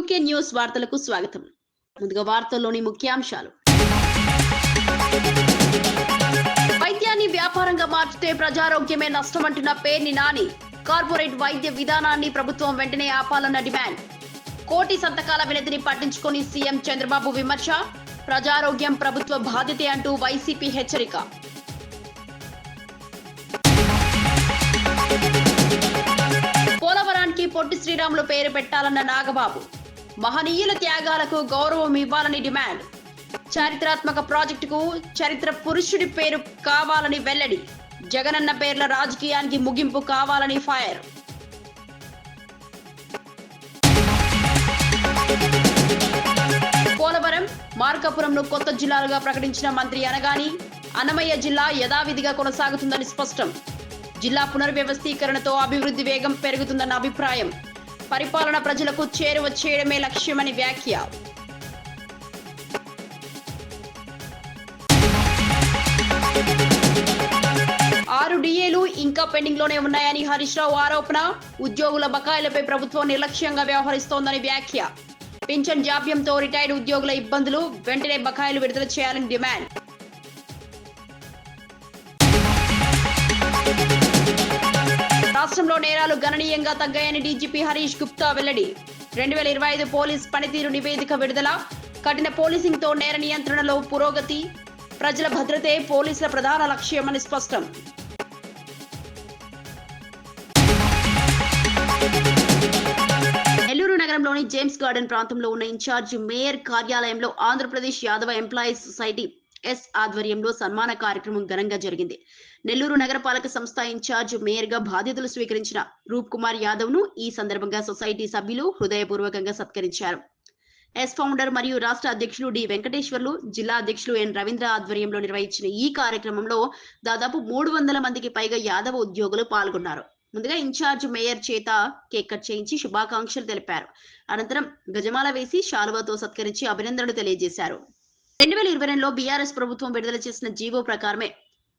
UK news వార్తలకు స్వాగతం. ముందుగా వార్తల్లోని ముఖ్యాంశాలు. వైద్యాన్ని వ్యాపారంగా మార్చితే ప్రజారోగ్యమే నష్టమంటున్న పేర్ని నాని. కార్పొరేట్ వైద్య విధానాన్ని ప్రభుత్వం వెంటనే ఆపాలన్న డిమాండ్. కోటి సంతకాల వినతిని పట్టించుకొని సీఎం చంద్రబాబు విమర్శ. ప్రజారోగ్యం ప్రభుత్వ బాధ్యతే అంటూ వైసీపీ హెచ్చరిక. పోలవరానికి పొట్టి శ్రీరాములు పేరు పెట్టాలన్న నాగబాబు. మహనీయుల త్యాగాలకు గౌరవం ఇవ్వాలని డిమాండ్. చారిత్రాత్మక ప్రాజెక్టుకు చరిత్ర పురుషుడి పేరు కావాలని వెల్లడి. జగనన్న పేర్ల రాజకీయానికి ముగింపు కావాలని ఫైర్. పోలవరం, మార్కాపురంను కొత్త జిల్లాలుగా ప్రకటించిన మంత్రి అనగాని అన్నమయ్య జిల్లా యథావిధిగా కొనసాగుతుందని స్పష్టం. జిల్లా పునర్వ్యవస్థీకరణతో అభివృద్ధి వేగం పెరుగుతుందన్న అభిప్రాయం. పరిపాలన ప్రజలకు చేరువ చేయడమే లక్ష్యమని వ్యాఖ్య. 6 డిఏలు ఇంకా పెండింగ్ లోనే ఉన్నాయని హరీష్ రావు ఆరోపణ. ఉద్యోగుల బకాయిలపై ప్రభుత్వం నిర్లక్ష్యంగా వ్యవహరిస్తోందని వ్యాఖ్య. పింఛన్ జాప్యంతో రిటైర్డ్ ఉద్యోగుల ఇబ్బందులు, వెంటనే బకాయిలు విడుదల చేయాలని డిమాండ్. రాష్ట్రంలో నేరాలు గణనీయంగా తగ్గాయని డీజీపీ హరీష్ గుప్తా వెల్లడి. 2025 పోలీస్ పనితీరు నివేదిక విడుదల. కఠిన పోలీసింగ్ తో నేర నియంత్రణలో పురోగతి. ప్రజల భద్రతే పోలీసుల ప్రధాన లక్ష్యమని స్పష్టం. నెల్లూరు నగరంలోని జేమ్స్ గార్డెన్ ప్రాంతంలో ఉన్న ఇన్ఛార్జ్ మేయర్ కార్యాలయంలో Andhra Pradesh Yadava employees society S ఆధ్వర్యంలో సన్మాన కార్యక్రమం ఘనంగా జరిగింది. నెల్లూరు నగరపాలక సంస్థ ఇన్ఛార్జ్ మేయర్ గా బాధ్యతలు స్వీకరించిన రూప్ కుమార్ యాదవ్ ను ఈ సందర్భంగా సొసైటీ సభ్యులు హృదయపూర్వకంగా సత్కరించారు. ఎస్ ఫౌండర్ మరియు రాష్ట్ర అధ్యక్షులు డి వెంకటేశ్వర్లు, జిల్లా అధ్యక్షులు ఎన్ రవీంద్ర ఆధ్వర్యంలో నిర్వహించిన ఈ కార్యక్రమంలో దాదాపు 300 మందికి పైగా యాదవ ఉద్యోగులు పాల్గొన్నారు. ముందుగా ఇన్ఛార్జ్ మేయర్ చేత కేక్ కట్ చేయించి శుభాకాంక్షలు తెలిపారు. అనంతరం గజమాల వేసి శాలువాతో సత్కరించి అభినందనలు తెలియజేశారు. 2022లో బీఆర్ఎస్ ప్రభుత్వం విడుదల చేసిన జీవో ప్రకారమే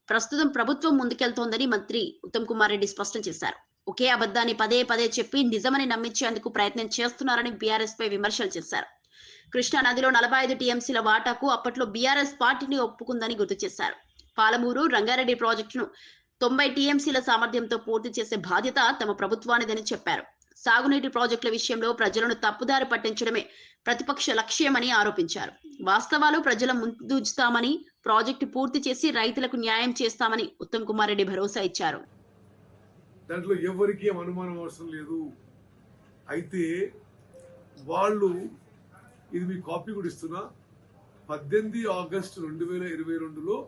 ప్రస్తుతం ప్రభుత్వం ముందుకెళ్తోందని మంత్రి ఉత్తమ్ కుమార్ రెడ్డి స్పష్టం చేశారు. ఒకే అబద్ధాన్ని పదే పదే చెప్పి నిజమని నమ్మించేందుకు ప్రయత్నం చేస్తున్నారని బీఆర్ఎస్ పై విమర్శలు చేశారు. కృష్ణా నదిలో 45 టీఎంసీల వాటాకు అప్పట్లో బీఆర్ఎస్ పార్టీని ఒప్పుకుందని గుర్తు చేశారు. పాలమూరు, రంగారెడ్డి ప్రాజెక్టును 90 టీఎంసీల సామర్థ్యంతో పూర్తి చేసే బాధ్యత తమ ప్రభుత్వానిదని చెప్పారు. సాగునీటి ప్రాజెక్టుల విషయంలో ప్రజలను తప్పుదారి పట్టించడమే ప్రతిపక్ష లక్ష్యమని ఆరోపించారు. వాస్తవాలు ప్రజల ముందుంచుతామని, ప్రాజెక్టు పూర్తి చేసి రైతులకు న్యాయం చేస్తామని ఉత్తమ్ కుమార్ రెడ్డి భరోసా ఇచ్చారు. దాంట్లో ఎవరికి అనుమానం అవసరం లేదు. అయితే వాళ్ళు, ఇది మీ కాపీ కూడా ఇస్తున్నా, 18 ఆగస్టు 2022లో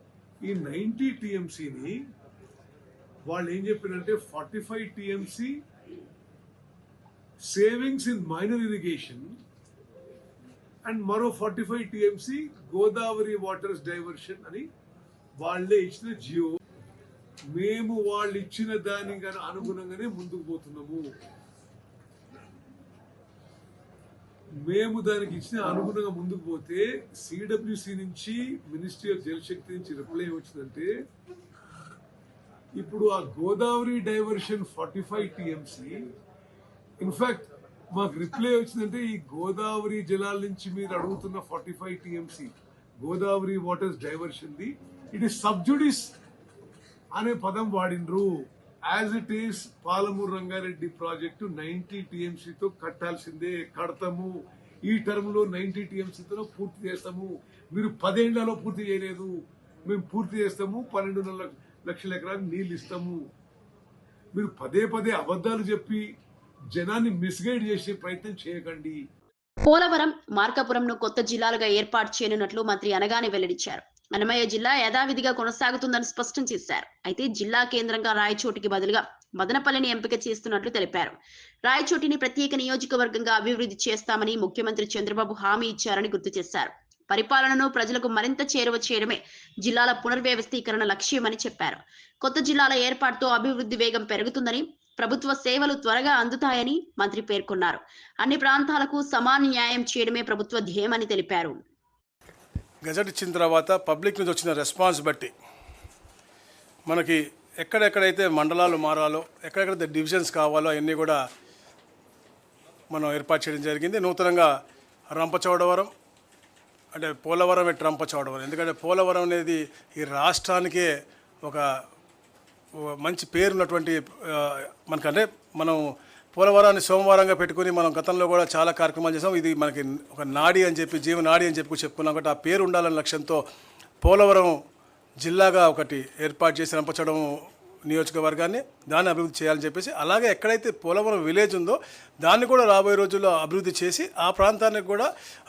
ఈ 90 టీఎంసీని వాళ్ళు ఏం చెప్పారంటే 45 TMC savings in minor irrigation and మరో 45 టీఎంసీ గోదావరి వాటర్స్ డైవర్షన్ అని వాళ్ళే ఇచ్చిన జియో. మేము వాళ్ళు ఇచ్చిన దానికి అనుగుణంగానే ముందుకు పోతున్నాము. మేము దానికి ఇచ్చిన అనుగుణంగా ముందుకు పోతే సిడబ్ల్యూసి నుంచి, మినిస్ట్రీ ఆఫ్ జలశక్తి నుంచి రిప్లై వచ్చిందంటే ఇప్పుడు ఆ గోదావరి డైవర్షన్ 45 టీఎంసీ, ఇన్ఫాక్ట్ మాకు రిప్లై వచ్చిందంటే ఈ గోదావరి జలాల నుంచి మీరు అడుగుతున్న 45 TMC Godavari waters diversion the it is sub judice అనే పదం వాడిండ్రు. As it is Palamuru Rangareddy project 90 టీఎంసీతో కట్టాల్సిందే, కడతాము. ఈ టర్మ్ లో 90 టీఎంసీతో పూర్తి చేస్తాము. మీరు 10 ఏళ్లలో పూర్తి చేయలేదు, మేము పూర్తి చేస్తాము, 12.5 లక్షల ఎకరాలకు నీళ్లు ఇస్తాము. మీరు పదే పదే అబద్ధాలు చెప్పి జనాన్ని మిస్గైడ్ చేసే ప్రయత్నం చేయకండి. పోలవరం, మార్కాపురంను కొత్త జిల్లాలుగా ఏర్పాటు చేయనున్నట్లు మంత్రి అనగాని వెల్లడించారు. అన్నమయ్య జిల్లా యథావిధిగా కొనసాగుతుందని స్పష్టం చేశారు. అయితే జిల్లా కేంద్రంగా రాయచోటికి బదులుగా మదనపల్లిని ఎంపిక చేస్తున్నట్లు తెలిపారు. రాయచోటిని ప్రత్యేక నియోజకవర్గంగా అభివృద్ధి చేస్తామని ముఖ్యమంత్రి చంద్రబాబు హామీ ఇచ్చారని గుర్తు చేశారు. పరిపాలనను ప్రజలకు మరింత చేరువ చేయడమే జిల్లాల పునర్వ్యవస్థీకరణ లక్ష్యమని చెప్పారు. కొత్త జిల్లాల ఏర్పాటుతో అభివృద్ధి వేగం పెరుగుతుందని, ప్రభుత్వ సేవలు త్వరగా అందుతాయని మంత్రి పేర్కొన్నారు. అన్ని ప్రాంతాలకు సమాన న్యాయం చేయడమే ప్రభుత్వ ధ్యేయమని తెలిపారు. గజెట్ ఇచ్చిన తర్వాత పబ్లిక్ నుంచి వచ్చిన రెస్పాన్స్ బట్టి మనకి ఎక్కడెక్కడైతే మండలాలు మారాలో, ఎక్కడెక్కడైతే డివిజన్స్ కావాలో అవన్నీ కూడా మనం ఏర్పాటు చేయడం జరిగింది. నూతనంగా రంపచోడవరం అంటే పోలవరం రంపచోడవరం, ఎందుకంటే పోలవరం అనేది ఈ రాష్ట్రానికే ఒక మంచి పేరున్నటువంటి మనకంటే మనం పోలవరాన్ని సోమవారంగా పెట్టుకుని మనం గతంలో కూడా చాలా కార్యక్రమాలు చేసాం. ఇది మనకి ఒక నాడి అని చెప్పి, జీవనాడి అని చెప్పి చెప్పుకున్నాం. కాబట్టి ఆ పేరు ఉండాలనే లక్ష్యంతో పోలవరం జిల్లాగా ఒకటి ఏర్పాటు చేసి రంపచోడవరం నియోజకవర్గాన్ని దాన్ని అభివృద్ధి చేయాలని చెప్పేసి, అలాగే ఎక్కడైతే పోలవరం విలేజ్ ఉందో దాన్ని కూడా రాబోయే రోజుల్లో అభివృద్ధి చేసి ఆ ప్రాంతానికి కూడా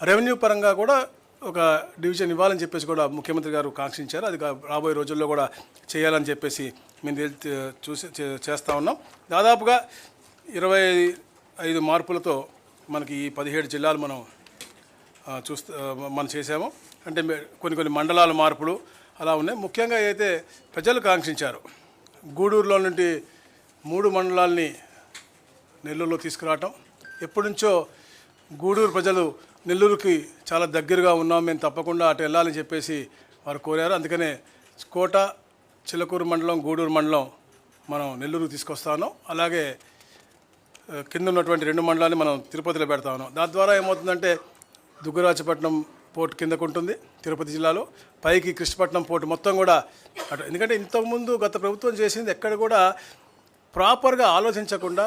రెవెన్యూ పరంగా కూడా ఒక డివిజన్ ఇవ్వాలని చెప్పేసి కూడా ముఖ్యమంత్రి గారు కాంక్షించారు. అది రాబోయే రోజుల్లో కూడా చేయాలని చెప్పేసి మేము చేస్తూ ఉన్నాం. దాదాపుగా 25 మార్పులతో మనకి ఈ 17 జిల్లాలు మనం చేసాము. అంటే కొన్ని మండలాల మార్పులు అలా ఉన్నాయి. ముఖ్యంగా అయితే ప్రజలు కాంక్షించారు, గూడూరులో నుండి 3 మండలాల్ని నెల్లూరులో తీసుకురావటం. ఎప్పటి నుంచో గూడూరు ప్రజలు నెల్లూరుకి చాలా దగ్గరగా ఉన్నాం, మేము తప్పకుండా అటు వెళ్ళాలని చెప్పేసి వారు కోరారు. అందుకనే కోట, చిలకూరు మండలం, గూడూరు మండలం మనం నెల్లూరుకు తీసుకొస్తా ఉన్నాం. అలాగే కింద ఉన్నటువంటి 2 మండలాన్ని మనం తిరుపతిలో పెడతా ఉన్నాం. దాని ద్వారా ఏమవుతుందంటే దుగ్గరాజపట్నం పోర్టు కిందకు ఉంటుంది తిరుపతి జిల్లాలో, పైకి కృష్ణపట్నం పోర్టు మొత్తం కూడా అటు. ఎందుకంటే ఇంతకుముందు గత ప్రభుత్వం చేసింది ఎక్కడ కూడా ప్రాపర్గా ఆలోచించకుండా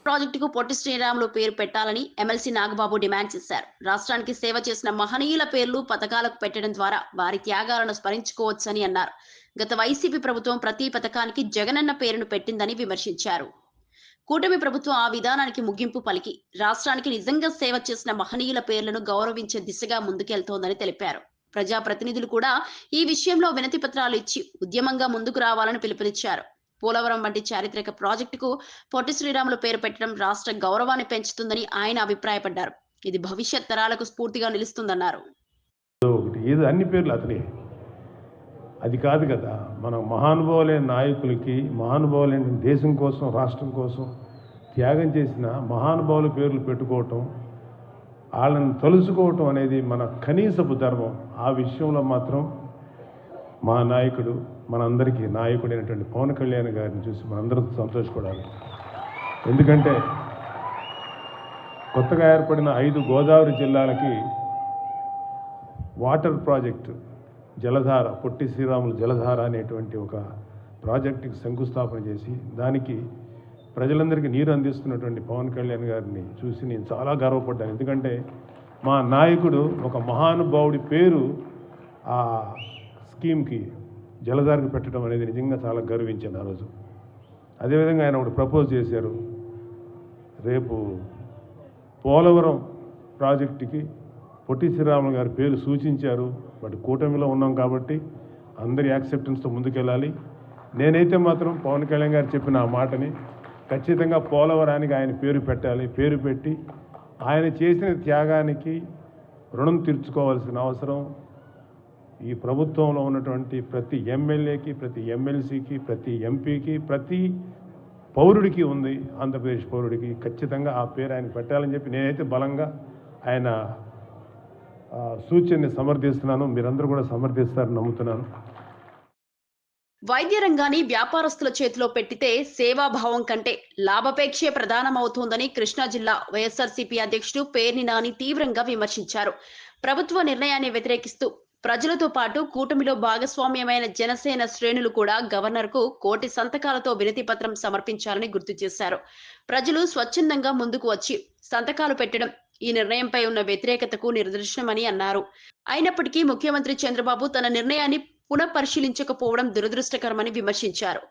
ప్రాజెక్టుకు పొట్టి శ్రీరాములు పేరు పెట్టాలని ఎమ్మెల్సీ నాగబాబు డిమాండ్ చేశారు. రాష్ట్రానికి సేవ చేసిన మహనీయుల పేర్లు పథకాలకు పెట్టడం ద్వారా వారి త్యాగాలను స్మరించుకోవచ్చని అన్నారు. గత వైసీపీ ప్రభుత్వం ప్రతి పథకానికి జగనన్న పేరును పెట్టిందని విమర్శించారు. కూటమి ప్రభుత్వం ఆ విధానానికి ముగింపు పలికి రాష్ట్రానికి నిజంగా సేవ చేసిన మహనీయుల పేర్లను గౌరవించే దిశగా ముందుకెళ్తోందని తెలిపారు. ప్రజాప్రతినిధులు కూడా ఈ విషయంలో వినతి పత్రాలు ఇచ్చి ఉద్యమంగా ముందుకు రావాలని పిలుపునిచ్చారు. పోలవరం వంటి చారిత్రక ప్రాజెక్టుకు పొట్టి శ్రీరాములు పేరు పెట్టడం రాష్ట్ర గౌరవాన్ని పెంచుతుందని ఆయన అభిప్రాయపడ్డారు. ఇది భవిష్యత్ తరాలకు స్ఫూర్తిగా నిలుస్తుందన్నారు. అన్ని పేర్లు అతనే, అది కాదు కదా. మనం మహానుభావులైన నాయకులకి, మహానుభావులైన దేశం కోసం, రాష్ట్రం కోసం త్యాగం చేసిన మహానుభావుల పేర్లు పెట్టుకోవటం, వాళ్ళని తలుచుకోవటం అనేది మన కనీసపు ధర్మం. ఆ విషయంలో మాత్రం మా నాయకుడు, మనందరికీ నాయకుడైనటువంటి పవన్ కళ్యాణ్ గారిని చూసి మనందరం సంతోషపడాలి. ఎందుకంటే కొత్తగా ఏర్పడిన 5 గోదావరి జిల్లాలకి వాటర్ ప్రాజెక్టు జలధార, పొట్టి శ్రీరాములు జలధార అనేటువంటి ఒక ప్రాజెక్టుకి శంకుస్థాపన చేసి దానికి ప్రజలందరికీ నీరు అందిస్తున్నటువంటి పవన్ కళ్యాణ్ గారిని చూసి నేను చాలా గర్వపడ్డాను. ఎందుకంటే మా నాయకుడు ఒక మహానుభావుడి పేరు ఆ స్కీమ్కి, జలధారకు పెట్టడం అనేది నిజంగా చాలా గర్వించాను ఆ రోజు. అదేవిధంగా ఆయన ఒకటి ప్రపోజ్ చేశారు, రేపు పోలవరం ప్రాజెక్టుకి పొట్టి శ్రీరాములు గారి పేరు సూచించారు. బట్ కూటమిలో ఉన్నాం కాబట్టి అందరి యాక్సెప్టెన్స్తో ముందుకెళ్ళాలి. నేనైతే మాత్రం పవన్ కళ్యాణ్ గారు చెప్పిన ఆ మాటని ఖచ్చితంగా పోలవరానికి ఆయన పేరు పెట్టాలి. పేరు పెట్టి ఆయన చేసిన త్యాగానికి రుణం తీర్చుకోవాల్సిన అవసరం ఈ ప్రభుత్వంలో ఉన్నటువంటి ప్రతి ఎమ్మెల్యేకి, ప్రతి ఎమ్మెల్సీకి, ప్రతి ఎంపీకి, ప్రతి పౌరుడికి ఉంది. ఆంధ్రప్రదేశ్ పౌరుడికి ఖచ్చితంగా ఆ పేరు ఆయన పెట్టాలని చెప్పి నేనైతే బలంగా ఆయన సూచనని సమర్థిస్తున్నాను. మీరందరూ కూడా సమర్థిస్తారని నమ్ముతున్నాను. వైద్య రంగాన్ని వ్యాపారస్తుల చేతిలో పెట్టితే సేవాభావం కంటే లాభాపేక్షే ప్రధానమవుతోందని కృష్ణా జిల్లా వైఎస్ఆర్సీపీ అధ్యక్షుడు పేర్ని నాని తీవ్రంగా విమర్శించారు. ప్రభుత్వ నిర్ణయాన్ని వ్యతిరేకిస్తూ ప్రజలతో పాటు కూటమిలో భాగస్వామ్యమైన జనసేన శ్రేణులు కూడా గవర్నర్కు 1,000 సంతకాలతో వినతి పత్రం సమర్పించారని గుర్తు చేశారు. ప్రజలు స్వచ్ఛందంగా ముందుకు వచ్చి సంతకాలు పెట్టడం ఈ నిర్ణయంపై ఉన్న వ్యతిరేకతకు నిదర్శనమని అన్నారు. అయినప్పటికీ ముఖ్యమంత్రి చంద్రబాబు తన నిర్ణయాన్ని పునఃపరిశీలించకపోవడం దురదృష్టకరమని విమర్శించారు.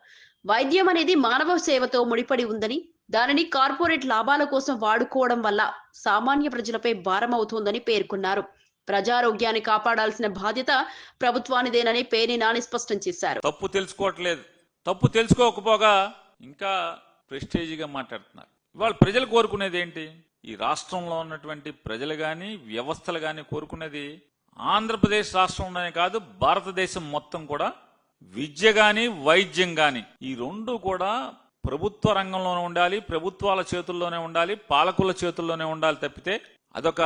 వైద్యం అనేది మానవ సేవతో ముడిపడి ఉందని, దానిని కార్పొరేట్ లాభాల కోసం వాడుకోవడం వల్ల సామాన్య ప్రజలపై భారమవుతోందని పేర్కొన్నారు. ప్రజారోగ్యాన్ని కాపాడాల్సిన బాధ్యత ప్రభుత్వానిదేనని పేర్ని నాని స్పష్టం చేశారు. తప్పు తెలుసుకోవట్లేదు, తప్పు తెలుసుకోకపోగా ఇంకా ప్రెస్టేజీగా మాట్లాడుతున్నారు. ఇవాళ ప్రజలు కోరుకునేది ఏంటి? ఈ రాష్ట్రంలో ఉన్నటువంటి ప్రజలు కానీ, వ్యవస్థలు కానీ కోరుకునేది ఆంధ్రప్రదేశ్ రాష్ట్రంలోనే కాదు, భారతదేశం మొత్తం కూడా విద్య గాని, వైద్యం గాని ఈ రెండు కూడా ప్రభుత్వ రంగంలోనే ఉండాలి, ప్రభుత్వాల చేతుల్లోనే ఉండాలి, పాలకుల చేతుల్లోనే ఉండాలి తప్పితే అదొక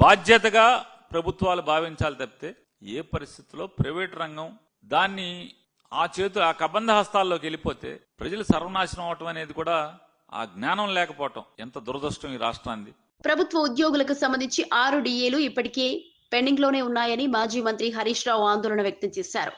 బాధ్యతగా ప్రభుత్వాలు భావించాలి తప్పితే ఏ పరిస్థితుల్లో ప్రైవేట్ రంగం దాన్ని ఆ కబంధ హస్తాల్లోకి వెళ్ళిపోతే ప్రజలు సర్వనాశనం అవటం అనేది కూడా ఆ జ్ఞానం లేకపోవటం ఎంత దురదృష్టం ఈ రాష్ట్రానికి. ప్రభుత్వ ఉద్యోగులకు సంబంధించి 6 డిఏలు ఇప్పటికే పెండింగ్ లోనే ఉన్నాయని మాజీ మంత్రి హరీష్ రావు ఆందోళన వ్యక్తం చేశారు.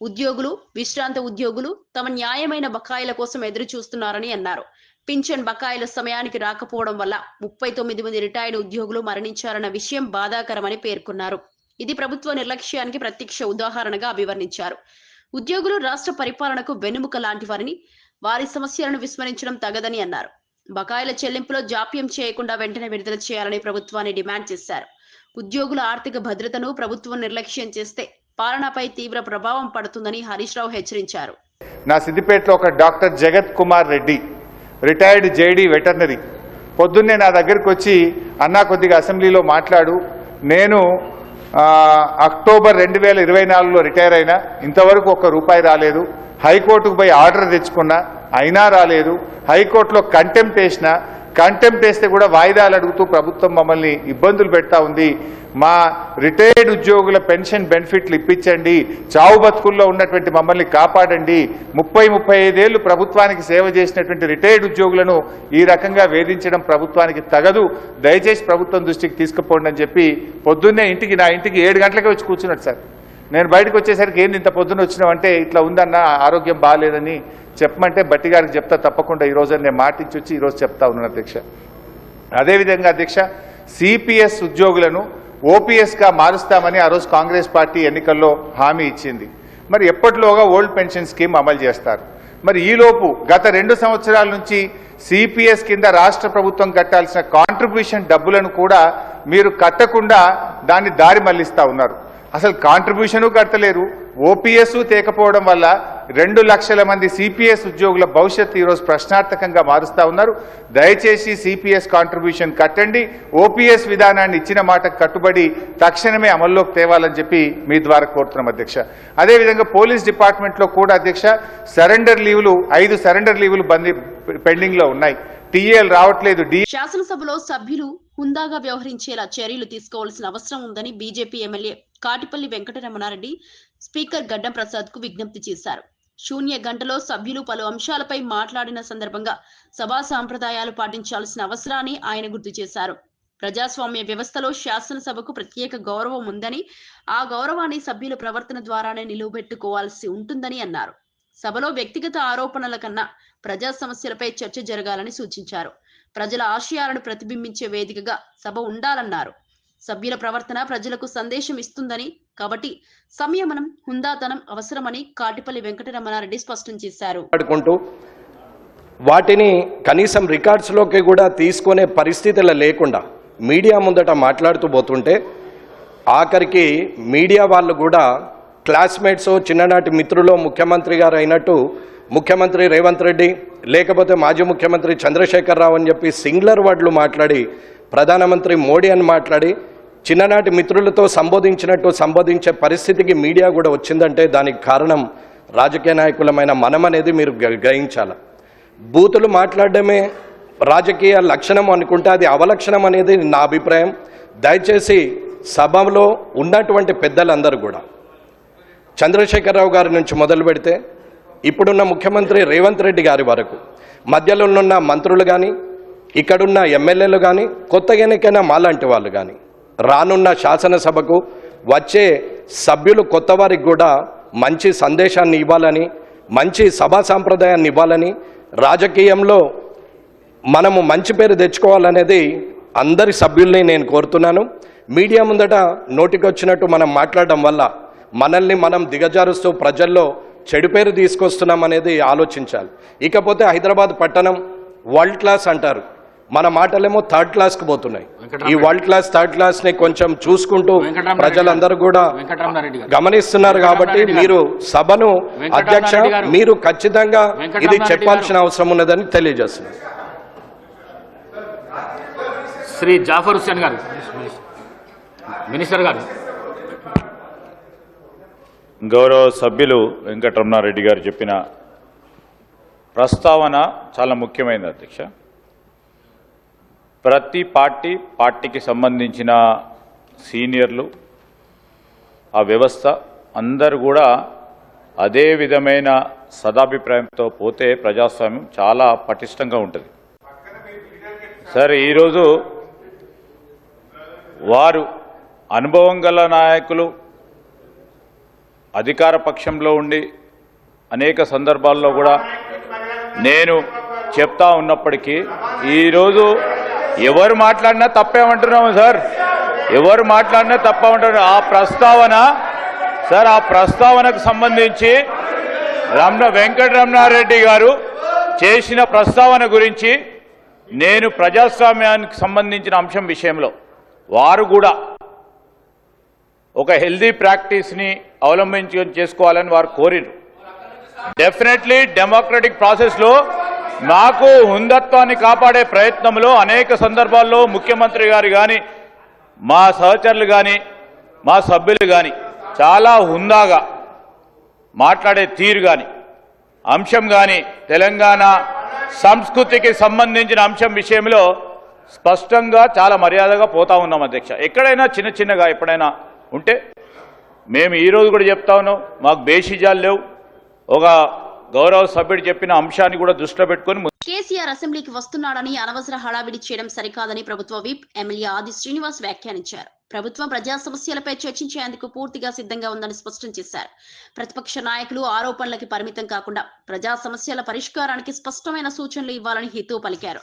ఉద్యోగులు, విశ్రాంత ఉద్యోగులు తమ న్యాయమైన బకాయిల కోసం ఎదురు చూస్తున్నారని అన్నారు. పింఛన్ బకాయిల సమయానికి రాకపోవడం వల్ల 39 మంది రిటైర్డ్ ఉద్యోగులు మరణించారన్న విషయం బాధాకరమని పేర్కొన్నారు. ఇది ప్రభుత్వ నిర్లక్ష్యానికి ప్రత్యక్ష ఉదాహరణగా అభివర్ణించారు. ఉద్యోగులు రాష్ట్ర పరిపాలనకు వెన్నెముక లాంటివారని, వారి సమస్యలను విస్మరించడం తగదని అన్నారు. బకాయిల చెల్లింపులో జాప్యం చేయకుండా వెంటనే విడుదల చేయాలని ప్రభుత్వాన్ని డిమాండ్ చేశారు. ఉద్యోగుల ఆర్థిక భద్రతను ప్రభుత్వం నిర్లక్ష్యం చేస్తే పాలనపై తీవ్ర ప్రభావం పడుతుందని హరీష్ రావు హెచ్చరించారు. నా సిద్దిపేటలో ఒక డాక్టర్ జగత్ Kumar Reddy, retired JD veterinary, పొద్దున్నే నా దగ్గరికి వచ్చి అన్నా కొద్దిగా అసెంబ్లీలో మాట్లాడు, నేను అక్టోబర్ 2024లో రిటైర్ అయినా, ఇంతవరకు ₹1 రాలేదు, హైకోర్టుకు పోయి ఆర్డర్ తెచ్చుకున్నా అయినా రాలేదు, హైకోర్టులో కంటెంప్ట్ వేసినా, కంటెంప్ట్ వేస్తే కూడా వాయిదాలు అడుగుతూ ప్రభుత్వం మమ్మల్ని ఇబ్బందులు పెడతా ఉంది, మా రిటైర్డ్ ఉద్యోగుల పెన్షన్ బెనిఫిట్లు ఇప్పించండి, చావు బతుకుల్లో ఉన్నటువంటి మమ్మల్ని కాపాడండి, 30-35 ఏళ్లు ప్రభుత్వానికి సేవ చేసినటువంటి రిటైర్డ్ ఉద్యోగులను ఈ రకంగా వేధించడం ప్రభుత్వానికి తగదు, దయచేసి ప్రభుత్వం దృష్టికి తీసుకుపోండి అని చెప్పి పొద్దున్నే నా ఇంటికి 7 గంటలకే వచ్చి కూర్చున్నాడు సార్. నేను బయటకు వచ్చేసరికి ఏంది ఇంత పొద్దున్న వచ్చినావంటే, ఇట్లా ఉందన్న ఆరోగ్యం బాగాలేదని చెప్పమంటే బట్టి గారికి చెప్తా తప్పకుండా ఈరోజు నేను మాటించి వచ్చి ఈరోజు చెప్తా ఉన్నాను అధ్యక్ష. అదేవిధంగా అధ్యక్ష, సిపిఎస్ ఉద్యోగులను ఓపీఎస్గా మారుస్తామని ఆ రోజు కాంగ్రెస్ పార్టీ ఎన్నికల్లో హామీ ఇచ్చింది. మరి ఎప్పటిలోగా ఓల్డ్ పెన్షన్ స్కీమ్ అమలు చేస్తారు? మరి ఈలోపు గత 2 సంవత్సరాల నుంచి సిపిఎస్ కింద రాష్ట్ర ప్రభుత్వం కట్టాల్సిన కాంట్రిబ్యూషన్ డబ్బులను కూడా మీరు కట్టకుండా దాన్ని దారి మళ్లిస్తా ఉన్నారు. అసలు కాంట్రిబ్యూషను కట్టలేరు, ఓపీఎస్ తేకపోవడం వల్ల 2 లక్షల మంది సిపిఎస్ ఉద్యోగుల భవిష్యత్తు ఈరోజు ప్రశ్నార్థకంగా మారుస్తా ఉన్నారు. దయచేసి సిపిఎస్ కాంట్రిబ్యూషన్ కట్టండి, ఓపీఎస్ విధానాన్ని ఇచ్చిన మాటకు కట్టుబడి తక్షణమే అమల్లోకి తేవాలని చెప్పి మీ ద్వారా కోరుతున్నాం అధ్యక్ష. అదేవిధంగా పోలీస్ డిపార్ట్మెంట్లో కూడా అధ్యక్ష సరెండర్ లీవులు 5 సరెండర్ లీవులు పెండింగ్ లో ఉన్నాయి, టీఏలు రావట్లేదు. శాసనసభలో సభ్యులు హుందాగా వ్యవహరించేలా చర్యలు తీసుకోవాల్సిన అవసరం ఉందని BJP MLA Katipalli Venkataramana Reddy speaker గడ్డం ప్రసాద్ కు విజ్ఞప్తి చేశారు. శూన్య గంటలో సభ్యులు పలు అంశాలపై మాట్లాడిన సందర్భంగా సభా సాంప్రదాయాలు పాటించాల్సిన అవసరాన్ని ఆయన గుర్తు చేశారు. ప్రజాస్వామ్య వ్యవస్థలో శాసనసభకు ప్రత్యేక గౌరవం ఉందని, ఆ గౌరవాన్ని సభ్యుల ప్రవర్తన ద్వారానే నిలువబెట్టుకోవాల్సి ఉంటుందని అన్నారు. సభలో వ్యక్తిగత ఆరోపణల కన్నా ప్రజా సమస్యలపై చర్చ జరగాలని సూచించారు. ప్రజల ఆశయాలను ప్రతిబింబించే వేదికగా సభ ఉండాలన్నారు. సభ్యుల ప్రవర్తన ప్రజలకు సందేశం ఇస్తుందని, కాబట్టి సంయమనం, హుందాతనం అవసరమని కాటిపల్లి వెంకటరమణారెడ్డి స్పష్టం చేశారు. వాటిని కనీసం రికార్డ్స్లోకి కూడా తీసుకునే పరిస్థితులు లేకుండా మీడియా ముందట మాట్లాడుతూ పోతుంటే, ఆఖరికి మీడియా వాళ్ళు కూడా క్లాస్మేట్స్, చిన్ననాటి మిత్రులు ముఖ్యమంత్రి గారు అయినట్టు ముఖ్యమంత్రి రేవంత్ రెడ్డి లేకపోతే మాజీ ముఖ్యమంత్రి చంద్రశేఖరరావు అని చెప్పి సింగులర్ వర్డ్లు మాట్లాడి, ప్రధానమంత్రి మోడీ అని మాట్లాడి చిన్ననాటి మిత్రులతో సంబోధించే పరిస్థితికి మీడియా కూడా వచ్చిందంటే దానికి కారణం రాజకీయ నాయకులమైన మనం అనేది మీరు గ్రహించాలి. బూతులు మాట్లాడడమే రాజకీయ లక్షణం అనుకుంటే అది అవలక్షణం అనేది నా అభిప్రాయం. దయచేసి సభలో ఉన్నటువంటి పెద్దలందరూ కూడా చంద్రశేఖరరావు గారి నుంచి మొదలు పెడితే ఇప్పుడున్న ముఖ్యమంత్రి రేవంత్ రెడ్డి గారి వరకు, మధ్యలో ఉన్న మంత్రులు కానీ, ఇక్కడున్న ఎమ్మెల్యేలు కానీ, కొత్తగా ఎన్నికైన మాలాంటి వాళ్ళు కానీ, రానున్న శాసనసభకు వచ్చే సభ్యులు కొత్త వారికి కూడా మంచి సందేశాన్ని ఇవ్వాలని, మంచి సభా సాంప్రదాయాన్ని ఇవ్వాలని, రాజకీయంలో మనము మంచి పేరు తెచ్చుకోవాలనేది అందరి సభ్యుల్ని నేను కోరుతున్నాను. మీడియా ముందట నోటికొచ్చినట్టు మనం మాట్లాడడం వల్ల మనల్ని మనం దిగజారుస్తూ ప్రజల్లో చెడు పేరు తీసుకొస్తున్నాం అనేది ఆలోచించాలి. ఇకపోతే హైదరాబాద్ పట్టణం వరల్డ్ క్లాస్ అంటారు, మన మాటలేమో థర్డ్ క్లాస్కి పోతున్నాయి. ఈ వరల్డ్ క్లాస్ థర్డ్ క్లాస్ని కొంచెం చూసుకుంటూ ప్రజలందరూ కూడా గమనిస్తున్నారు. కాబట్టి మీరు సభను అధ్యక్ష మీరు ఖచ్చితంగా ఇది చెప్పాల్సిన అవసరం ఉన్నదని తెలియజేస్తున్నారు. శ్రీ జాఫర్ హుస్సేన్ గారు, మినిస్టర్ గారు. గౌరవ సభ్యులు వెంకటరమణారెడ్డి గారు చెప్పిన ప్రస్తావన చాలా ముఖ్యమైనది అధ్యక్ష. ప్రతి పార్టీకి సంబంధించిన సీనియర్లు, ఆ వ్యవస్థ అందరూ కూడా అదే విధమైన సదాభిప్రాయంతో పోతే ప్రజాస్వామ్యం చాలా పటిష్టంగా ఉంటుంది. సార్ ఈరోజు వారు అనుభవం గల నాయకులు అధికార పక్షంలో ఉండి అనేక సందర్భాల్లో కూడా నేను చెప్తా ఉన్నప్పటికీ ఈరోజు ఎవరు మాట్లాడినా తప్పేమంటున్నాము సార్, ఎవరు మాట్లాడినా తప్పేమంటున్నారు. ఆ ప్రస్తావన సార్, ఆ ప్రస్తావనకు సంబంధించి వెంకటరమణారెడ్డి గారు చేసిన ప్రస్తావన గురించి నేను ప్రజాస్వామ్యానికి సంబంధించిన అంశం విషయంలో వారు కూడా ఒక హెల్దీ ప్రాక్టీస్ని చేసుకోవాలని వారు కోరిరు. డెఫినెట్లీ డెమోక్రటిక్ ప్రాసెస్లో మాకు హుందత్వాన్ని కాపాడే ప్రయత్నంలో అనేక సందర్భాల్లో ముఖ్యమంత్రి గారు కానీ మా సహచరులు కానీ మా సభ్యులు కానీ చాలా హుందాగా మాట్లాడే తీరు కానీ అంశం కానీ తెలంగాణ సంస్కృతికి సంబంధించిన అంశం విషయంలో స్పష్టంగా చాలా మర్యాదగా పోతా ఉన్నాం అధ్యక్ష. ఎక్కడైనా చిన్న చిన్నగా ఎప్పుడైనా ఉంటే మేము ఈరోజు కూడా చెప్తా ఉన్నాం, మాకు బేషిజాలు లేవు. ఒక గౌరవ సభ్యుడు చెప్పిన అంశాన్ని కూడా దృష్టిలో పెట్టుకుని కేసీఆర్ అసెంబ్లీకి వస్తున్నాడని అనవసర హడావిడి చేయడం సరికాదని ప్రభుత్వ విప్ ఎమ్మెల్యే ఆది శ్రీనివాస్ వ్యాఖ్యానించారు. ప్రభుత్వం ప్రజా సమస్యలపై చర్చించేందుకు పూర్తిగా సిద్ధంగా ఉందని స్పష్టం చేశారు. ప్రతిపక్ష నాయకులు ఆరోపణలకి పరిమితం కాకుండా ప్రజా సమస్యల పరిష్కారానికి స్పష్టమైన సూచనలు ఇవ్వాలని హితవు పలికారు.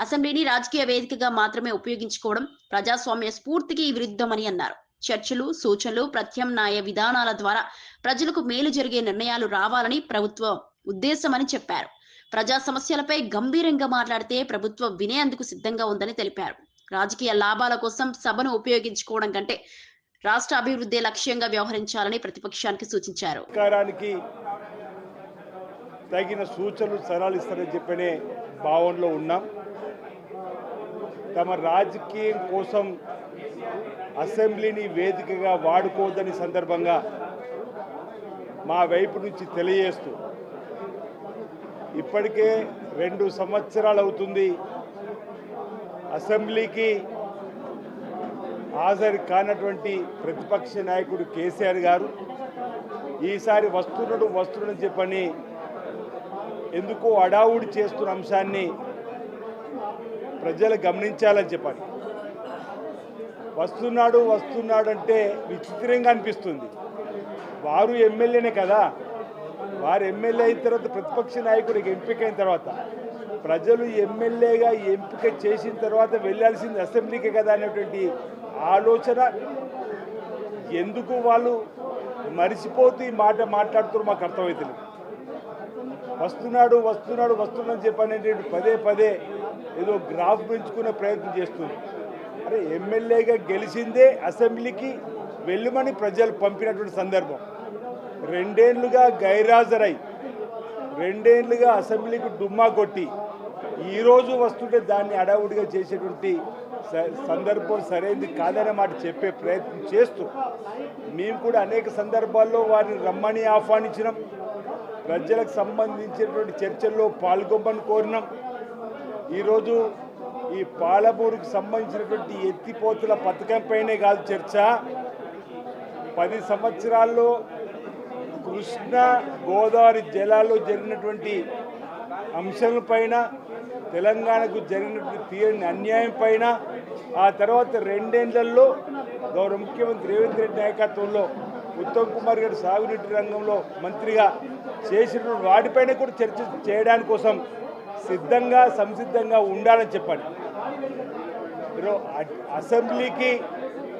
అసెంబ్లీని రాజకీయ వేదికగా మాత్రమే ఉపయోగించుకోవడం ప్రజాస్వామ్య స్ఫూర్తికి విరుద్ధమని అన్నారు. చర్చలు, సూచనలు, ప్రత్యామ్నాయ విధానాల ద్వారా ప్రజలకు మేలు జరిగే నిర్ణయాలు రావాలని ప్రభుత్వం ఉద్దేశమని చెప్పారు. ప్రజా సమస్యలపై గంభీరంగా మాట్లాడితే ప్రభుత్వం వినేందుకు సిద్ధంగా ఉందని తెలిపారు. రాజకీయ లాభాల కోసం సభను ఉపయోగించుకోవడం కంటే రాష్ట్ర అభివృద్ధి లక్ష్యంగా వ్యవహరించాలని ప్రతిపక్షానికి సూచించారు. తగిన సూచనలు సలహాలు ఇస్తారని చెప్పనే భావనలో ఉన్నాం. తమ రాజకీయం కోసం అసెంబ్లీని వేదికగా వాడుకోవద్దని సందర్భంగా మా వైపు నుంచి తెలియజేస్తూ, ఇప్పటికే 2 సంవత్సరాలు అవుతుంది అసెంబ్లీకి హాజరు కానటువంటి ప్రతిపక్ష నాయకుడు కేసీఆర్ గారు ఈసారి వస్తున్నాడని చెప్పని ఎందుకో అడావుడి చేస్తున్న అంశాన్ని ప్రజలు గమనించాలని చెప్పని. వస్తున్నాడంటే విచిత్రంగా అనిపిస్తుంది. వారు ఎమ్మెల్యేనే కదా, వారు ఎమ్మెల్యే అయిన తర్వాత ప్రతిపక్ష నాయకుడికి ఎంపికైన తర్వాత ప్రజలు ఎమ్మెల్యేగా ఎంపిక చేసిన తర్వాత వెళ్ళాల్సింది అసెంబ్లీకే కదా అనేటువంటి ఆలోచన ఎందుకు వాళ్ళు మరిచిపోతూ ఈ మాట మాట్లాడుతున్నారు మాకు అర్థమవుతుంది. వస్తున్నాడని చెప్పనేటువంటి పదే ఏదో గ్రాఫ్ పెంచుకునే ప్రయత్నం చేస్తుంది. అరే, ఎమ్మెల్యేగా గెలిచిందే అసెంబ్లీకి వెళ్ళమని ప్రజలు పంపినటువంటి సందర్భం. 2 ఏళ్లుగా గైరాజరై 2 ఏళ్లుగా అసెంబ్లీకి డుమ్మా కొట్టి ఈరోజు వస్తుంటే దాన్ని అడావుడిగా చేసేటువంటి సందర్భం సరైనది కాదనే మాట చెప్పే ప్రయత్నం చేస్తూ మేము కూడా అనేక సందర్భాల్లో వారిని రమ్మని ఆహ్వానించినాం. ప్రజలకు సంబంధించినటువంటి చర్చల్లో పాల్గొమ్మని కోరినాం. ఈరోజు ఈ పాలమూరుకు సంబంధించినటువంటి ఎత్తిపోతుల పథకంపైనే కాదు చర్చ, 10 సంవత్సరాల్లో కృష్ణా గోదావరి జలాల్లో జరిగినటువంటి అంశాలపైన, తెలంగాణకు జరిగినటువంటి తీరని అన్యాయం పైన, ఆ తర్వాత 2 ఏళ్లలో గౌరవ ముఖ్యమంత్రి రేవంత్ రెడ్డి నాయకత్వంలో ఉత్తమ్ కుమార్ గారు సాగునీటి రంగంలో మంత్రిగా చేసిన వాటిపైన కూడా చర్చ చేయడానికి కోసం సంసిద్ధంగా ఉండాలని చెప్పండి. అసెంబ్లీకి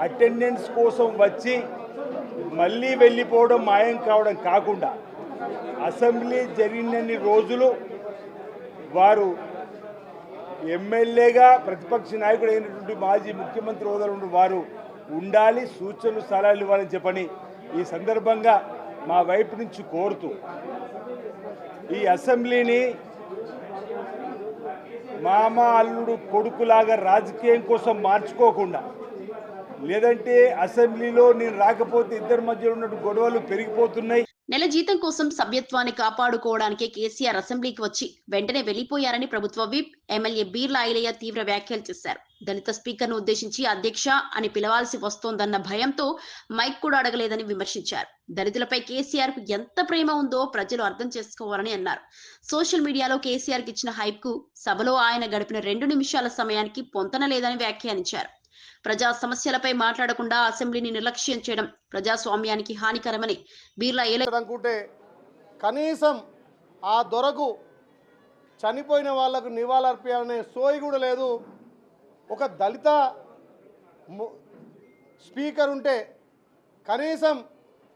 అటెండెన్స్ కోసం వచ్చి మళ్ళీ వెళ్ళిపోవడం, మాయం కావడం కాకుండా అసెంబ్లీ జరిగినన్ని రోజులు వారు ఎమ్మెల్యేగా ప్రతిపక్ష నాయకుడు అయినటువంటి మాజీ ముఖ్యమంత్రి హోదాలో వారు ఉండాలి, సూచనలు సలహాలు ఇవ్వాలని చెప్పని ఈ సందర్భంగా మా వైపు నుంచి కోరుతూ, ఈ అసెంబ్లీని మామ అల్లుడు కొడుకులాగా రాజకీయం కోసం మార్చుకోకుండా, లేదంటే అసెంబ్లీలో నేను రాకపోతే ఇద్దరి మధ్య ఉన్న గొడవలు పెరిగిపోతున్నాయి. నెల జీతం కోసం సభ్యత్వాన్ని కాపాడుకోవడానికే కేసీఆర్ అసెంబ్లీకి వచ్చి వెంటనే వెళ్లిపోయారని ప్రభుత్వ విప్ ఎమ్మెల్యే బీర్లా ఐలయ్య తీవ్ర వ్యాఖ్యలు చేశారు. దళిత స్పీకర్ను ఉద్దేశించి అధ్యక్ష అని పిలవాల్సి వస్తోందన్న భయంతో మైక్ కూడా అడగలేదని విమర్శించారు. దళితులపై కేసీఆర్ కు ఎంత ప్రేమ ఉందో ప్రజలు అర్థం చేసుకోవాలని అన్నారు. సోషల్ మీడియాలో కేసీఆర్ కి ఇచ్చిన హైప్ కు సభలో ఆయన గడిపిన 2 నిమిషాల సమయానికి పొంతన లేదని వ్యాఖ్యానించారు. ప్రజా సమస్యలపై మాట్లాడకుండా అసెంబ్లీని నిర్లక్ష్యం చేయడం ప్రజాస్వామ్యానికి హానికరమని బీర్లా అనుకుంటే కనీసం ఆ దొరకు చనిపోయిన వాళ్లకు నివాళులర్పించాలనే సోయి కూడా లేదు. ఒక దళిత స్పీకర్ ఉంటే కనీసం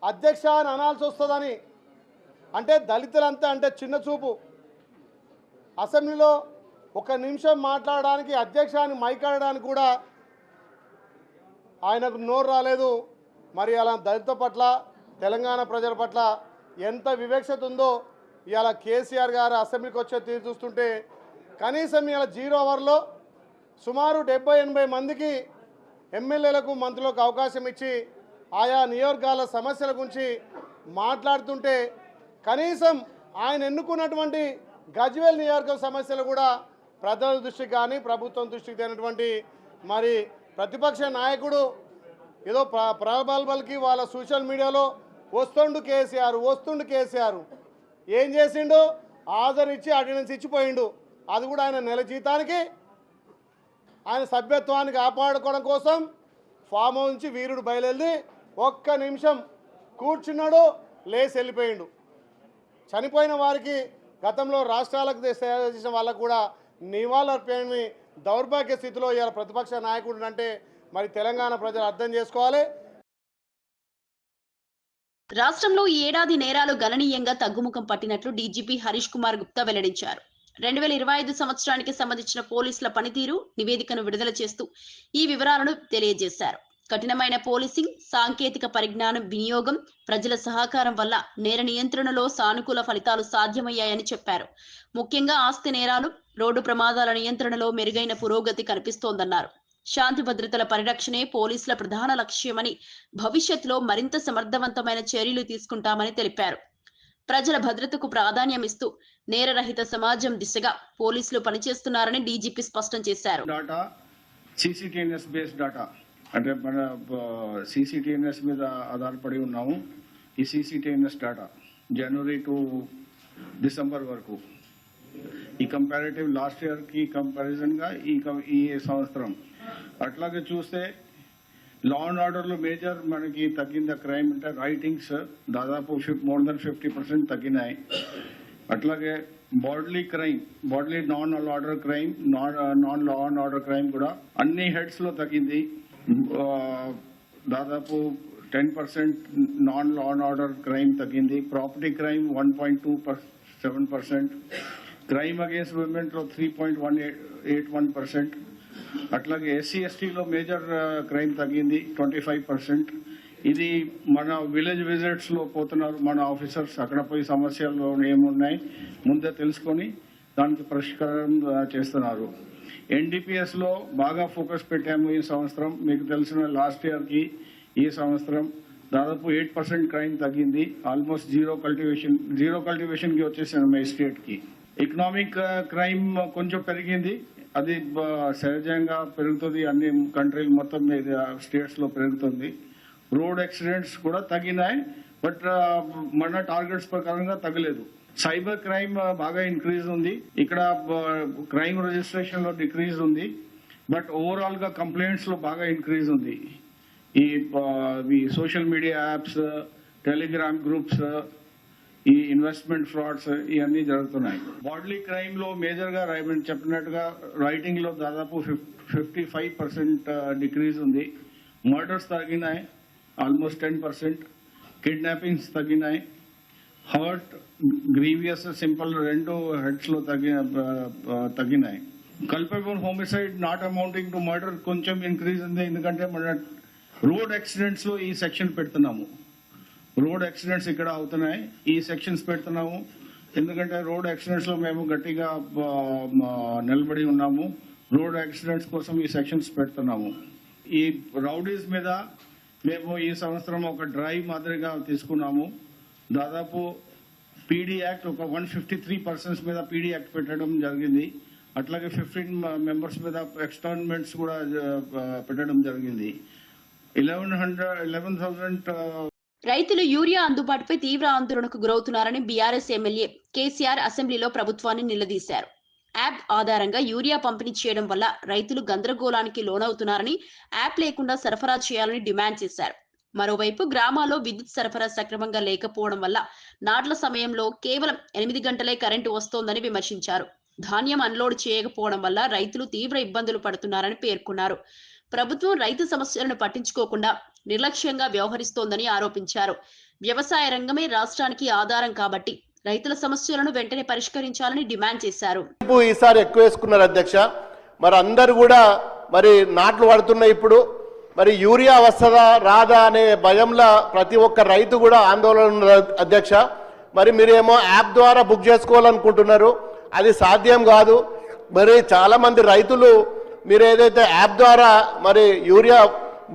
అధ్యక్ష అని అనాల్సి వస్తుందని అంటే దళితులంతా అంటే చిన్న చూపు. అసెంబ్లీలో 1 నిమిషం మాట్లాడడానికి అధ్యక్ష అని మైకాడడానికి కూడా ఆయనకు నోరు రాలేదు. మరి అలా దళిత పట్ల తెలంగాణ ప్రజల పట్ల ఎంత వివక్షత ఉందో ఇవాళ కేసీఆర్ గారు అసెంబ్లీకి వచ్చే తీరు చూస్తుంటే కనీసం ఇవాళ 0 అవర్లో సుమారు 70-80 మందికి ఎమ్మెల్యేలకు మంత్రులకు అవకాశం ఇచ్చి ఆయా నియోజకవర్గాల సమస్యల గురించి మాట్లాడుతుంటే కనీసం ఆయన ఎన్నుకున్నటువంటి గజ్వేల్ నియోజకవర్గం సమస్యలు కూడా ప్రజల దృష్టికి కానీ ప్రభుత్వం దృష్టికి తేనటువంటి మరి ప్రతిపక్ష నాయకుడు ఏదో ప్రబల్బల్కి వాళ్ళ సోషల్ మీడియాలో వస్తుండు కేసీఆర్ ఏం చేసిండు? హాజరు ఇచ్చి అటెండెన్స్ ఇచ్చిపోయిండు. అది కూడా ఆయన నెల జీతానికి ఆయన సభ్యత్వాన్ని కాపాడుకోవడం కోసం ఫామ్ హౌస్ నుంచి వీరుడు బయలుదేరి 1 నిమిషం కూర్చున్నాడు, లేచి వెళ్ళిపోయిండు. చనిపోయిన వారికి గతంలో రాష్ట్రాలకు సేవ చేసిన వాళ్ళకు కూడా నివాళులర్పణని దౌర్భాగ్య స్థితిలో ఇవాళ ప్రతిపక్ష నాయకుడు అంటే మరి తెలంగాణ ప్రజలు అర్థం చేసుకోవాలి. రాష్ట్రంలో ఈ ఏడాది నేరాలు గణనీయంగా తగ్గుముఖం పట్టినట్లు డీజీపీ హరీష్ కుమార్ గుప్తా వెల్లడించారు. 2025 సంవత్సరానికి సంబంధించిన పోలీసుల పనితీరు నివేదికను విడుదల చేస్తూ ఈ వివరాలను తెలియజేశారు. కఠినమైన పోలీసింగ్, సాంకేతిక పరిజ్ఞానం వినియోగం, ప్రజల సహకారం వల్ల నేర నియంత్రణలో సానుకూల ఫలితాలు సాధ్యమయ్యాయని చెప్పారు. ముఖ్యంగా ఆస్తి నేరాలు, రోడ్డు ప్రమాదాల నియంత్రణలో మెరుగైన పురోగతి కనిపిస్తోందన్నారు. శాంతి భద్రతల పరిరక్షణే పోలీసుల ప్రధాన లక్ష్యమని, భవిష్యత్తులో మరింత సమర్థవంతమైన చర్యలు తీసుకుంటామని తెలిపారు. ప్రజల భద్రతకు ప్రాధాన్యమిస్తూ నేరరహిత సమాజం దిశగా పోలీసులు పనిచేస్తున్నారని డీజీపీ స్పష్టం చేశారు. అంటే మన CCTNS మీద ఆధారపడి ఉన్నాము. ఈ CCTNS data January to December వరకు ఈ కంపారిటివ్ లాస్ట్ ఇయర్కి కంపారిజన్గా ఈ సంవత్సరం అట్లాగే చూస్తే లా అండ్ ఆర్డర్లో మేజర్ మనకి తగ్గింది. క్రైమ్ అంటే రైటింగ్స్ దాదాపు మోర్ దెన్ 50% తగ్గినాయి. అట్లాగే body crime, body non order crime, non law and order crime కూడా అన్ని హెడ్స్లో తగ్గింది. దాదాపు 10% non law and order crime తగ్గింది. ప్రాపర్టీ క్రైమ్ 1.27%, క్రైమ్ అగేన్స్ట్ విమెన్లో 3.81%. అట్లాగే SC/STలో మేజర్ క్రైమ్ తగ్గింది 25%. ఇది మన విలేజ్ విజిట్స్లో పోతున్నారు మన ఆఫీసర్స్, అక్కడ పోయి సమస్యలు ఏమున్నాయి ముందే తెలుసుకొని దానికి పరిష్కారం చేస్తున్నారు. NDPSలో బాగా ఫోకస్ పెట్టాము ఈ సంవత్సరం. మీకు తెలిసిన లాస్ట్ ఇయర్కి ఈ సంవత్సరం దాదాపు 8% క్రైమ్ తగ్గింది. ఆల్మోస్ట్ జీరో కల్టివేషన్కి వచ్చేసాను మేజిస్ట్రేట్కి. ఎకనామిక్ క్రైమ్ కొంచెం పెరిగింది, అది సహజంగా పెరుగుతుంది, అన్ని కంట్రీలు మొత్తం మీద స్టేట్స్లో పెరుగుతుంది. రోడ్ యాక్సిడెంట్స్ కూడా తగ్గినాయి, బట్ మన టార్గెట్స్ ప్రకారంగా తగ్గలేదు. సైబర్ క్రైమ్ బాగా ఇంక్రీజ్ ఉంది. ఇక్కడ క్రైమ్ రిజిస్ట్రేషన్ లో డిక్రీజ్ ఉంది, బట్ ఓవరాల్ గా కంప్లైంట్స్ లో బాగా ఇంక్రీజ్ ఉంది. ఈ social media apps, Telegram groups, ఈ ఇన్వెస్ట్మెంట్ ఫ్రాడ్స్ ఇవన్నీ జరుగుతున్నాయి. బాడీ క్రైమ్ లో మేజర్ గా చెప్పినట్టుగా రైటింగ్ లో దాదాపు 55% డిక్రీజ్ ఉంది. మర్డర్స్ తగ్గినాయి ఆల్మోస్ట్ 10%, కిడ్నాపింగ్స్ తగ్గినాయి. హర్ట్, గ్రీవియస్, సింపుల్ 2 హెడ్స్ లో తగ్గినాయి. Culpable homicide not amounting to murder కొంచెం ఇంక్రీజ్ ఉంది, ఎందుకంటే మన రోడ్ యాక్సిడెంట్స్ లో ఈ సెక్షన్ పెడుతున్నాము. రోడ్ యాక్సిడెంట్స్ ఇక్కడ అవుతున్నాయి, ఈ సెక్షన్స్ పెడుతున్నాము. ఎందుకంటే రోడ్ యాక్సిడెంట్స్ లో మేము గట్టిగా నిలబడి ఉన్నాము. రోడ్ యాక్సిడెంట్స్ కోసం ఈ సెక్షన్స్ పెడుతున్నాము. ఈ రౌడీస్ మీద మేము ఈ సంవత్సరం ఒక డ్రైవ్ మాదిరిగా తీసుకున్నాము. దాదాపు పీడీ యాక్ట్ ఒక 153 పర్సన్స్ మీద పీడీ యాక్ట్ పెట్టడం జరిగింది. అట్లాగే 15 మెంబర్స్ మీద ఎక్స్టర్న్మెంట్స్ కూడా పెట్టడం జరిగింది. 11,000 రైతులు యూరియా అందుబాటుపై తీవ్ర ఆందోళనకు గురవుతున్నారని బీఆర్ఎస్ ఎమ్మెల్యే కేసీఆర్ అసెంబ్లీలో ప్రభుత్వాన్ని నిలదీశారు. యాప్ ఆధారంగా యూరియా పంపిణీ చేయడం వల్ల రైతులు గందరగోళానికి లోనవుతున్నారని యాప్ లేకుండా సరఫరా చేయాలని డిమాండ్ చేశారు. మరోవైపు గ్రామాల్లో విద్యుత్ సరఫరా సక్రమంగా లేకపోవడం వల్ల నాట్ల సమయంలో కేవలం 8 గంటలే కరెంటు వస్తోందని విమర్శించారు. ధాన్యం అన్లోడ్ చేయకపోవడం వల్ల రైతులు తీవ్ర ఇబ్బందులు పడుతున్నారని పేర్కొన్నారు. ప్రభుత్వం రైతు సమస్యలను పట్టించుకోకుండా నిర్లక్ష్యంగా వ్యవహరిస్తోందని ఆరోపించారు. వ్యవసాయ రంగమే రాష్ట్రానికి ఆధారం కాబట్టి రైతుల సమస్యలను వెంటనే పరిష్కరించాలని డిమాండ్ చేశారు. ఈసారి ఎక్కువ వేసుకున్నారు అధ్యక్ష. మరి అందరు కూడా మరి నాట్లు పడుతున్నాయి. ఇప్పుడు మరి యూరియా వస్తుందా రాదా అనే భయంలో ప్రతి ఒక్క రైతు కూడా ఆందోళన ఉన్నారు అధ్యక్ష. మరి మీరేమో యాప్ ద్వారా బుక్ చేసుకోవాలనుకుంటున్నారు, అది సాధ్యం కాదు. మరి చాలా మంది రైతులు మీరు ఏదైతే యాప్ ద్వారా మరి యూరియా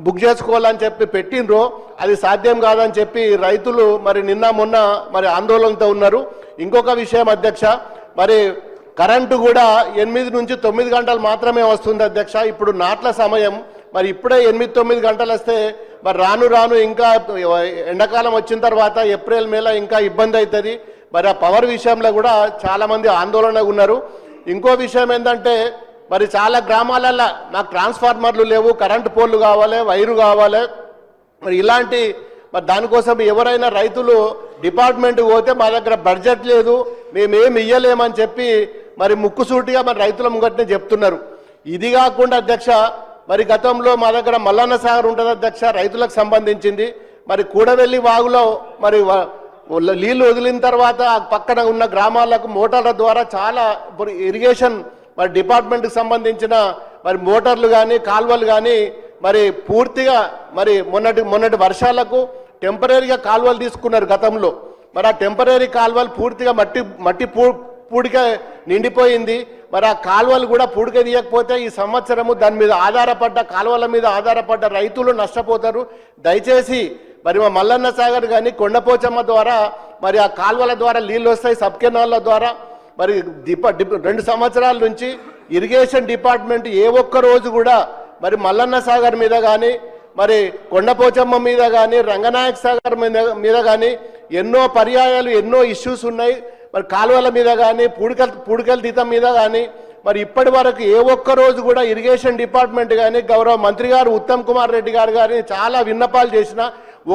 బుక్ చేసుకోవాలని చెప్పి పెట్టినరో అది సాధ్యం కాదని చెప్పి రైతులు మరి నిన్న మొన్న మరి ఆందోళనతో ఉన్నారు. ఇంకొక విషయం అధ్యక్ష, మరి కరెంటు కూడా 8 నుంచి 9 గంటలు మాత్రమే వస్తుంది అధ్యక్ష. ఇప్పుడు నాట్ల సమయం, మరి ఇప్పుడే 8-9 గంటలు వస్తే మరి రాను రాను ఇంకా ఎండాకాలం వచ్చిన తర్వాత ఏప్రిల్ మేలో ఇంకా ఇబ్బంది అవుతుంది. మరి ఆ పవర్ విషయంలో కూడా చాలా మంది ఆందోళనగా ఉన్నారు. ఇంకో విషయం ఏంటంటే మరి చాలా గ్రామాలలో నాకు ట్రాన్స్ఫార్మర్లు లేవు, కరెంటు పోల్లు కావాలి, వైరు కావాలి. మరి ఇలాంటి మరి దానికోసం ఎవరైనా రైతులు డిపార్ట్మెంట్కి పోతే మా దగ్గర బడ్జెట్ లేదు, మేమేమి ఇయ్యలేమని చెప్పి మరి ముక్కుసూటిగా మరి రైతుల ముంగట్నే చెప్తున్నారు. ఇది కాకుండా అధ్యక్ష, మరి గతంలో మా దగ్గర మల్లన్న సాగర్ ఉంటుంది అధ్యక్ష, రైతులకు సంబంధించింది. మరి కూడవెల్లి వాగులో మరి నీళ్లు వదిలిన తర్వాత పక్కన ఉన్న గ్రామాలకు మోటార్ల ద్వారా చాలా ఇరిగేషన్ మరి డిపార్ట్మెంట్కి సంబంధించిన మరి మోటార్లు కానీ కాల్వలు కానీ మరి పూర్తిగా మరి మొన్నటి వర్షాలకు టెంపరీగా కాల్వలు తీసుకున్నారు గతంలో. మరి ఆ టెంపరీ కాల్వలు పూర్తిగా మట్టి పూడిక నిండిపోయింది. మరి ఆ కాల్వలు కూడా పూడిక తీయకపోతే ఈ సంవత్సరము దాని మీద ఆధారపడ్డ కాల్వల మీద ఆధారపడ్డ రైతులు నష్టపోతారు. దయచేసి మరి మా మల్లన్న సాగర్ కానీ కొండపోచమ్మ ద్వారా మరి ఆ కాల్వల ద్వారా నీళ్ళు వస్తాయి, సబ్ కెనాల్ల ద్వారా. మరి 2 సంవత్సరాల నుంచి ఇరిగేషన్ డిపార్ట్మెంట్ ఏ ఒక్క రోజు కూడా మరి మల్లన్న సాగర్ మీద కానీ మరి కొండపోచమ్మ మీద కానీ రంగనాయక సాగర్ మీద కానీ ఎన్నో పర్యాయాలు ఎన్నో ఇష్యూస్ ఉన్నాయి. మరి కాలువల మీద కానీ పూడికల తీతం మీద కానీ మరి ఇప్పటి వరకు ఏ ఒక్క రోజు కూడా ఇరిగేషన్ డిపార్ట్మెంట్ కానీ గౌరవ మంత్రి గారు ఉత్తమ్ కుమార్ రెడ్డి గారు కానీ చాలా విన్నపాలు చేసినా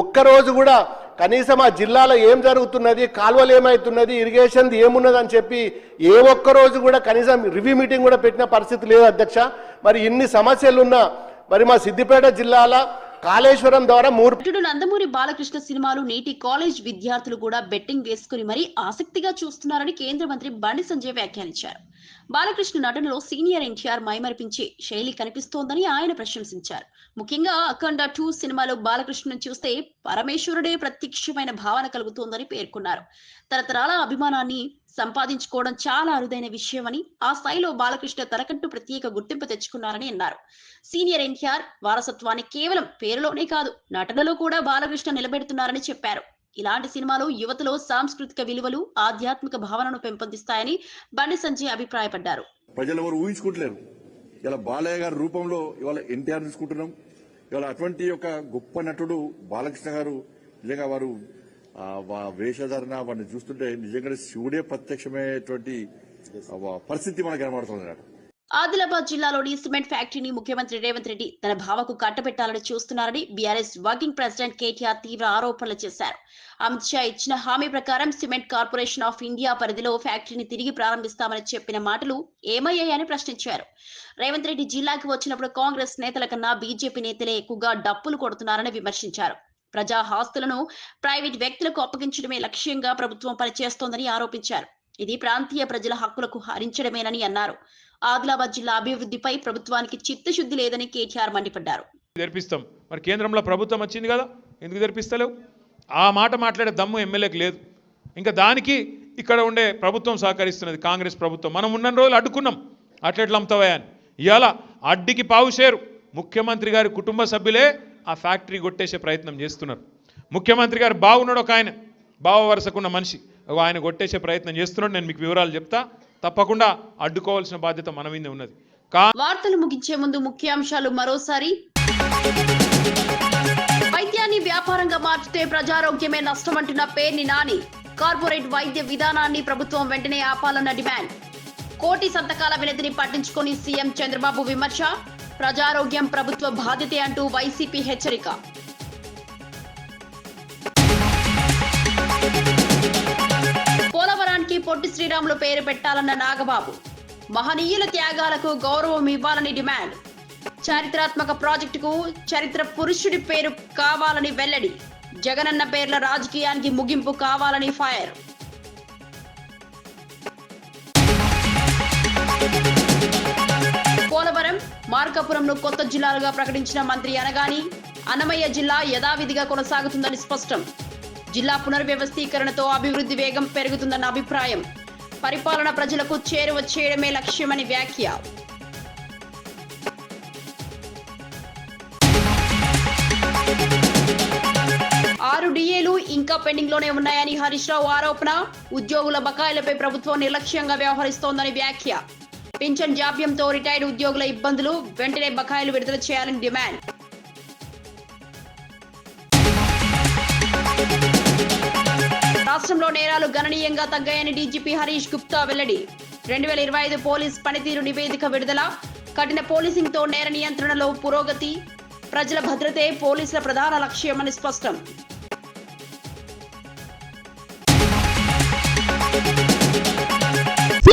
ఒక్కరోజు కూడా కనీసం ఆ జిల్లాలో ఏం జరుగుతున్నది, కాలువలు ఏమవుతున్నది, ఇరిగేషన్ ఏమున్నది అని చెప్పి ఏ ఒక్క రోజు కూడా కనీసం రివ్యూ మీటింగ్ కూడా పెట్టిన పరిస్థితి లేదు అధ్యక్ష. మరి ఇన్ని సమస్యలున్నా మరి మా సిద్దిపేట జిల్లాలో కాళేశ్వరం ద్వారా నందమూరి బాలకృష్ణ సినిమాలు నేటి కాలేజ్ విద్యార్థులు కూడా బెట్టింగ్ వేసుకుని మరీ ఆసక్తిగా చూస్తున్నారని కేంద్ర మంత్రి బండి సంజయ్ వ్యాఖ్యానించారు. బాలకృష్ణ నటనలో సీనియర్ ఎన్టీఆర్ మైమరిపించే శైలి కనిపిస్తోందని ఆయన ప్రశంసించారు. ముఖ్యంగా అఖండ 2 సినిమాలో బాలకృష్ణను చూస్తే పరమేశ్వరుడే ప్రత్యక్షమైన భావన కలుగుతోందని పేర్కొన్నారు. తరతరాల అభిమానాన్ని సంపాదించుకోవడం చాలా అరుదైన విషయమని, ఆ స్థాయిలో బాలకృష్ణ తనకంటూ ప్రత్యేక గుర్తింపు తెచ్చుకున్నారని అన్నారు. సీనియర్ ఎన్టీఆర్ వారసత్వాన్ని కేవలం పేరులోనే కాదు నటనలో కూడా బాలకృష్ణ నిలబెడుతున్నారని చెప్పారు. ఇలాంటి సినిమాలు యువతలో సాంస్కృతిక విలువలు, ఆధ్యాత్మిక భావనను పెంపొందిస్తాయని బండి సంజయ్ అభిప్రాయపడ్డారు. ప్రజలు ఎవరు ఊహించుకుంటలేరు. ఇలా బాలయ్య గారి రూపంలో ఇవాళ ఎన్టీఆర్ తీసుకుంటున్నాం. ఇవాళ అటువంటి ఒక గొప్ప నటుడు బాలకృష్ణ గారు నిజంగా వారు వేషధారణ వాడిని చూస్తుంటే నిజంగా శివుడే ప్రత్యక్షమైనటువంటి పరిస్థితి మనకు కనబడుతుంది. ఆదిలాబాద్ జిల్లాలోని సిమెంట్ ఫ్యాక్టరీని ముఖ్యమంత్రి రేవంత్ రెడ్డి తన భావకు కట్టబెట్టాలని చూస్తున్నారని బీఆర్ఎస్ వర్కింగ్ ప్రెసిడెంట్ కేటీఆర్ తీవ్ర ఆరోపణలు చేశారు. అమిత్ షా ఇచ్చిన హామీ ప్రకారం సిమెంట్ కార్పొరేషన్ ఆఫ్ ఇండియా పరిధిలో ఫ్యాక్టరీని తిరిగి ప్రారంభిస్తామని చెప్పిన మాటలు ఏమయ్యాయని ప్రశ్నించారు. రేవంత్ రెడ్డి జిల్లాకి వచ్చినప్పుడు కాంగ్రెస్ నేతల కన్నా బీజేపీ నేతలే ఎక్కువగా డప్పులు కొడుతున్నారని విమర్శించారు. ప్రజా ఆస్తులను ప్రైవేట్ వ్యక్తులకు అప్పగించడమే లక్ష్యంగా ప్రభుత్వం పనిచేస్తోందని ఆరోపించారు. ఇది ప్రాంతీయ ప్రజల హక్కులకు హరించడమేనని అన్నారు. ఆదిలాబాద్ జిల్లా అభివృద్ధిపై ప్రభుత్వానికి చిత్తశుద్ధి లేదని కేటీఆర్ మండిపడ్డారు. తెరిపిస్తాం, మరి కేంద్రంలో ప్రభుత్వం వచ్చింది కదా, ఎందుకు తెరిపిస్తలేవు? ఆ మాట మాట్లాడే దమ్ము ఎమ్మెల్యేకి లేదు. ఇంకా దానికి ఇక్కడ ఉండే ప్రభుత్వం సహకరిస్తున్నది, కాంగ్రెస్ ప్రభుత్వం. మనం ఉన్న రోజులు అడ్డుకున్నాం, అట్లెట్లా అమ్ముతావా అని. ఇవాళ అడ్డికి పావుషేరు ముఖ్యమంత్రి గారి కుటుంబ సభ్యులే ఆ ఫ్యాక్టరీ కొట్టేసే ప్రయత్నం చేస్తున్నారు. ముఖ్యమంత్రి గారు బాగున్నాడు ఒక ఆయన, భావ వరుసకున్న మనిషి ఆయన కొట్టేసే ప్రయత్నం చేస్తున్నాడు. నేను మీకు వివరాలు చెప్తా, తప్పకుండా అడ్డుకోవాల్సిన బాధ్యత మన మీద ఉన్నది. వార్తలు ముగించే ముందు ముఖ్యాంశాలు మరోసారి. వైద్యాన్ని వ్యాపారంగా మార్చితే ప్రజారోగ్యమే నష్టమంటున్న పేర్ని నాని. కార్పొరేట్ వైద్య విధానాన్ని ప్రభుత్వం వెంటనే ఆపాలన్న డిమాండ్. కోటి సంతకాల వినతిని పట్టించుకొని సీఎం చంద్రబాబు విమర్శ. ప్రజారోగ్యం ప్రభుత్వ బాధ్యతే అంటూ వైసీపీ హెచ్చరిక. పోలవరానికి పొట్టి శ్రీరాములు పేరు పెట్టాలన్న నాగబాబు. మహనీయుల త్యాగాలకు గౌరవం ఇవ్వాలని డిమాండ్. చారిత్రాత్మక ప్రాజెక్టుకు చరిత్ర పురుషుడి పేరు కావాలని వెల్లడి. జగనన్న పేర్ల రాజకీయానికి ముగింపు కావాలని ఫైర్. పోలవరం, మార్కాపురంను కొత్త జిల్లాలుగా ప్రకటించిన మంత్రి అనగాని అన్నమయ్య జిల్లా యథావిధిగా కొనసాగుతుందని స్పష్టం. జిల్లా పునర్వ్యవస్థీకరణతో అభివృద్ధి వేగం పెరుగుతుందన్న అభిప్రాయం. పరిపాలన ప్రజలకు చేరువ చేయడమే లక్ష్యమని వ్యాఖ్య. ఆరు డిఏలు ఇంకా పెండింగ్ లోనే ఉన్నాయని హరీష్ రావు ఆరోపణ. ఉద్యోగుల బకాయిలపై ప్రభుత్వం నిర్లక్ష్యంగా వ్యవహరిస్తోందని వ్యాఖ్య. పింఛన్ జాప్యంతో రిటైర్డ్ ఉద్యోగుల ఇబ్బందులు, వెంటనే బకాయిలు విడుదల చేయాలని డిమాండ్. రాష్ట్రంలో నేరాలు గణనీయంగా తగ్గాయని డీజీపీ హరీష్ గుప్తా వెల్లడి. 2025 పోలీస్ పనితీరు నివేదిక విడుదల. కఠిన పోలీసింగ్ తో నేర నియంత్రణలో పురోగతి. ప్రజల భద్రతే పోలీసుల ప్రధాన లక్ష్యమని స్పష్టం.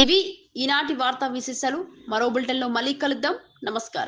ఇవి ఈనాటి వార్తా విశేషాలు. మరో బులెటిన్లో మళ్ళీ కలుద్దాం. నమస్కారం.